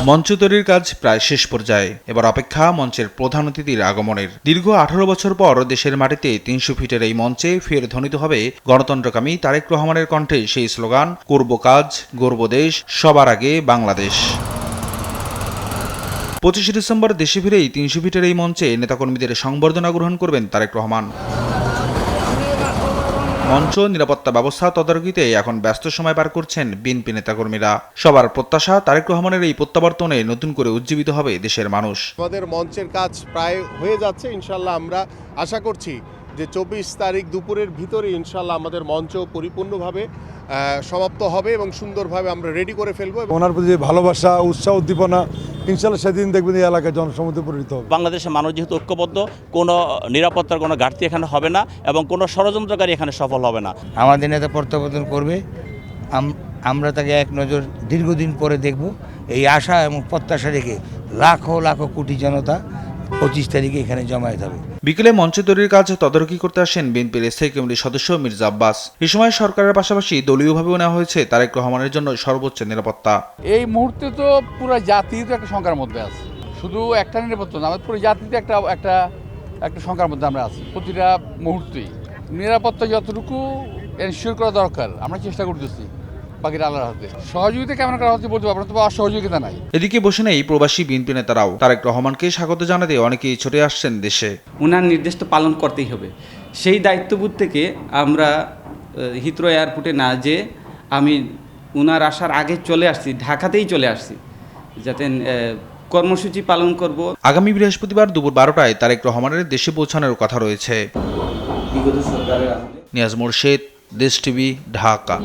মঞ্চ তৈরির কাজ প্রায় শেষ পর্যায়ে। এবার অপেক্ষা মঞ্চের প্রধান অতিথির আগমনের। দীর্ঘ 18 বছর পর দেশের মাটিতে 300 ফিটের এই মঞ্চে ফের ধ্বনিত হবে গণতন্ত্রকামী তারেক রহমানের কণ্ঠে সেই স্লোগান, করব কাজ, গর্ব দেশ, সবার আগে বাংলাদেশ। 25 ডিসেম্বর দেশে ফিরেই 300 ফিটের এই মঞ্চে নেতাকর্মীদের সংবর্ধনা গ্রহণ করবেন তারেক রহমান। মঞ্চ নিরাপত্তা ব্যবস্থা তদারকিতে এখন ব্যস্ত সময় পার করছেন বিএনপি নেতাকর্মীরা। সবার প্রত্যাশা তারেক রহমানের এই প্রত্যাবর্তনে নতুন করে উজ্জীবিত হবে দেশের মানুষ। আমাদের মঞ্চের কাজ প্রায় হয়ে যাচ্ছে, ইনশাল্লাহ আমরা আশা করছি যে 24 তারিখ দুপুরের ভিতরে ইনশাল্লাহ আমাদের মঞ্চ পরিপূর্ণভাবে সমাপ্ত হবে এবং সুন্দরভাবে আমরা রেডি করে ফেলবো। ওনার প্রতি ভালোবাসা, উৎসাহ, উদ্দীপনা ইনশাল্লাহ সেদিন দেখবেন এই এলাকায় জনসমুদ্রে পরিণত হবে। বাংলাদেশের মানুষ যেহেতু ঐক্যবদ্ধ, কোনো নিরাপত্তার কোনো ঘাটতি এখানে হবে না এবং কোনো ষড়যন্ত্রকারী এখানে সফল হবে না। আমাদের নেতা প্রত্যাবর্তন করবে, আমরা তাকে এক নজর দীর্ঘদিন পরে দেখব। এই আশা এবং প্রত্যাশা রেখে লাখো লাখো কোটি জনতা 25 তারিখে এখানে জমায়েত হবে। বিকেলে মঞ্চ তৈরির কাজ তদারকি করতে আসেন বিএনপির স্থায়ী কমিটির সদস্য মির্জা আব্বাস। এই সময় সরকারের পাশাপাশি দলীয়ভাবেও নেওয়া হয়েছে তারেক রহমানের জন্য সর্বোচ্চ নিরাপত্তা। এই মুহূর্তে তো পুরো জাতি তো একটা শঙ্কার মধ্যে আছে, শুধু একটা নিরাপত্তা না, আমাদের পুরো জাতিতে একটা শঙ্কার মধ্যে আমরা আছি। প্রতিটা মুহূর্তেই নিরাপত্তা যতটুকু এনশিওর করা দরকার আমরা চেষ্টা করতেছি। বাকিটা আল্লাহর হাতে। সহযোগিতা কেমন করা হচ্ছে বলতে পারবো না, তবে অসহযোগিতা নাই। এদিকে বসে নেই প্রবাসী বিএনপি নেতারাও। তারেক রহমানকে স্বাগত জানাতে অনেকেই ছুটে আসছেন দেশে। উনার নির্দেশ তো পালন করতেই হবে। সেই দায়িত্ববোধ থেকে আমরা হিথ্রো এয়ারপোর্টে না যেয়ে আমি উনার আসার আগে চলে আসছি, ঢাকাতেই চলে আসছি, যাতে কর্মসূচি পালন করব। আগামী বৃহস্পতিবার দুপুর 12টায় তারেক রহমানের দেশে পৌঁছানোর কথা রয়েছে। বিগত সরকারের নিয়াজ মোরশেদ, দেশ টিভি, ঢাকা।